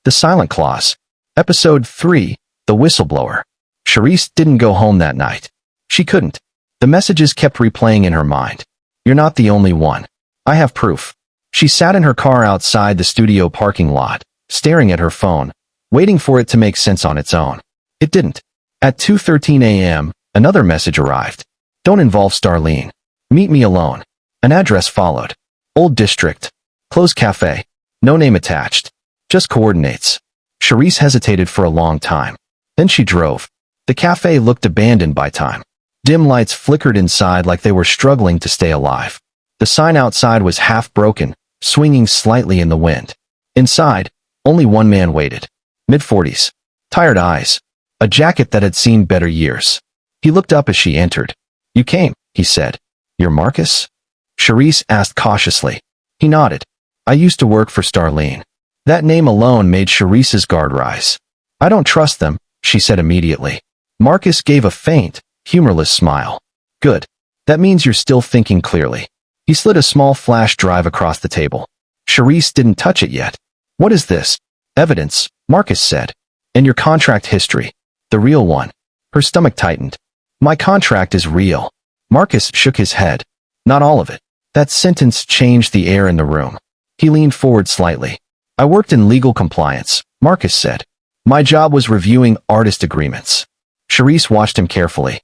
The Silent Clause. Episode 3, The Whistleblower. Charisse didn't go home that night. She couldn't. The messages kept replaying in her mind. You're not the only one. I have proof. She sat in her car outside the studio parking lot, staring at her phone, waiting for it to make sense on its own. It didn't. At 2:13 a.m., another message arrived. Don't involve Starlene. Meet me alone. An address followed. Old District. Closed cafe. No name attached. Just coordinates. Charisse hesitated for a long time. Then she drove. The cafe looked abandoned by time. Dim lights flickered inside like they were struggling to stay alive. The sign outside was half broken, swinging slightly in the wind. Inside, only one man waited. Mid-40s. Tired eyes. A jacket that had seen better years. He looked up as she entered. You came, he said. You're Marcus? Charisse asked cautiously. He nodded. I used to work for Starlene. That name alone made Charisse's guard rise. I don't trust them, she said immediately. Marcus gave a faint, humorless smile. Good. That means you're still thinking clearly. He slid a small flash drive across the table. Charisse didn't touch it yet. What is this? Evidence, Marcus said. And your contract history. The real one. Her stomach tightened. My contract is real. Marcus shook his head. Not all of it. That sentence changed the air in the room. He leaned forward slightly. I worked in legal compliance, Marcus said. My job was reviewing artist agreements. Charisse watched him carefully.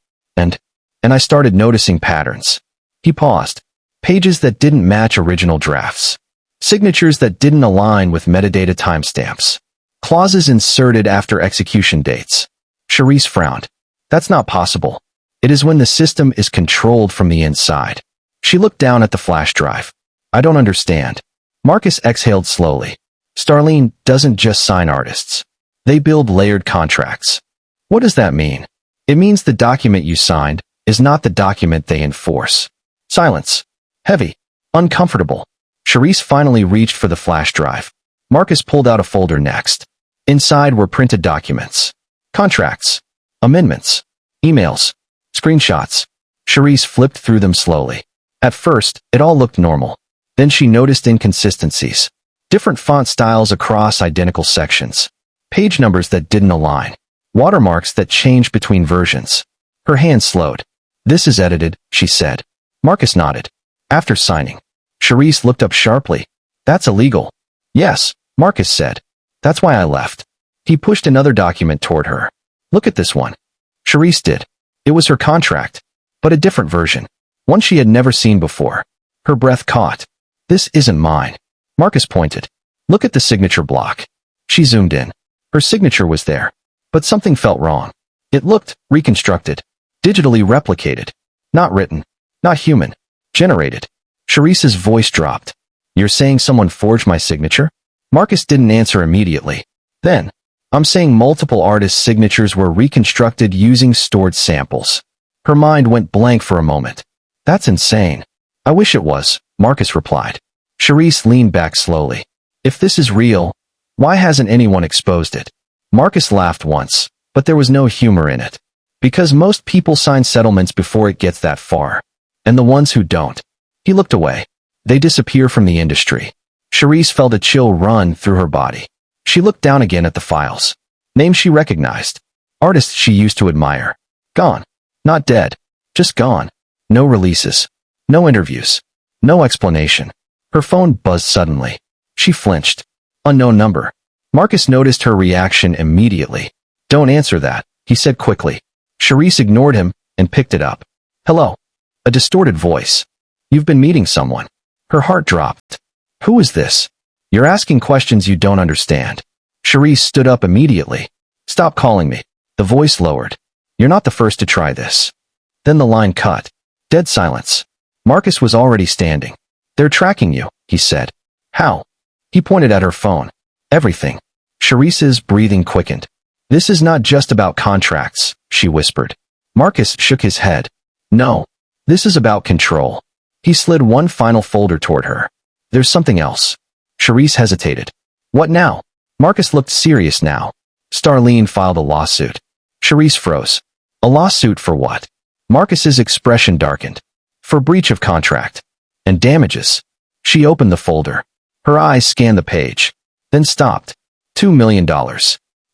And I started noticing patterns. He paused. Pages that didn't match original drafts. Signatures that didn't align with metadata timestamps. Clauses inserted after execution dates. Charisse frowned. That's not possible. It is when the system is controlled from the inside. She looked down at the flash drive. I don't understand. Marcus exhaled slowly. Starlene doesn't just sign artists. They build layered contracts. What does that mean? It means the document you signed is not the document they enforce. Silence. Heavy. Uncomfortable. Charisse finally reached for the flash drive. Marcus pulled out a folder next. Inside were printed documents. Contracts. Amendments. Emails. Screenshots. Charisse flipped through them slowly. At first, it all looked normal. Then she noticed inconsistencies. Different font styles across identical sections. Page numbers that didn't align. Watermarks that changed between versions. Her hand slowed. This is edited, she said. Marcus nodded. After signing. Charisse looked up sharply. That's illegal. Yes, Marcus said. That's why I left. He pushed another document toward her. Look at this one. Charisse did. It was her contract. But a different version. One she had never seen before. Her breath caught. This isn't mine. Marcus pointed. Look at the signature block. She zoomed in. Her signature was there. But something felt wrong. It looked reconstructed. Digitally replicated. Not written. Not human. Generated. Charisse's voice dropped. You're saying someone forged my signature? Marcus didn't answer immediately. Then, I'm saying multiple artists' signatures were reconstructed using stored samples. Her mind went blank for a moment. That's insane. I wish it was, Marcus replied. Charisse leaned back slowly. If this is real, why hasn't anyone exposed it? Marcus laughed once, but there was no humor in it. Because most people sign settlements before it gets that far. And the ones who don't. He looked away. They disappear from the industry. Charisse felt a chill run through her body. She looked down again at the files. Names she recognized. Artists she used to admire. Gone. Not dead. Just gone. No releases. No interviews. No explanation. Her phone buzzed suddenly. She flinched. Unknown number. Marcus noticed her reaction immediately. Don't answer that, he said quickly. Charisse ignored him and picked it up. Hello. A distorted voice. You've been meeting someone. Her heart dropped. Who is this? You're asking questions you don't understand. Charisse stood up immediately. Stop calling me. The voice lowered. You're not the first to try this. Then the line cut. Dead silence. Marcus was already standing. They're tracking you, he said. How? He pointed at her phone. Everything. Charisse's breathing quickened. This is not just about contracts, she whispered. Marcus shook his head. No. This is about control. He slid one final folder toward her. There's something else. Charisse hesitated. What now? Marcus looked serious now. Starlene filed a lawsuit. Charisse froze. A lawsuit for what? Marcus's expression darkened. For breach of contract. And damages. She opened the folder. Her eyes scanned the page. Then stopped. $2 million.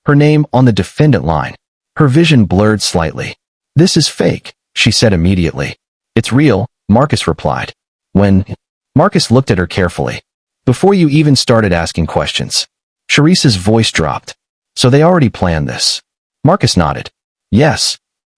Her name on the defendant line. Her vision blurred slightly. This is fake, she said immediately. It's real, Marcus replied. When? Marcus looked at her carefully. Before you even started asking questions. Charisse's voice dropped. So they already planned this. Marcus nodded. Yes.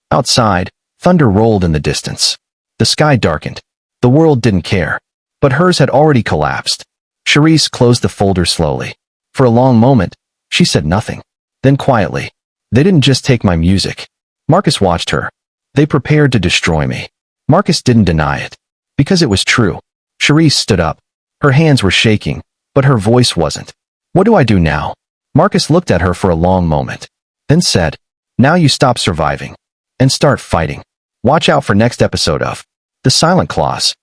Outside, thunder rolled in the distance. The sky darkened. The world didn't care. But hers had already collapsed. Charisse closed the folder slowly. For a long moment, she said nothing. Then quietly, they didn't just take my music. Marcus watched her. They prepared to destroy me. Marcus didn't deny it. Because it was true. Charisse stood up. Her hands were shaking, but her voice wasn't. What do I do now? Marcus looked at her for a long moment. Then said, now you stop surviving. And start fighting. Watch out for next episode of The Silent Clause.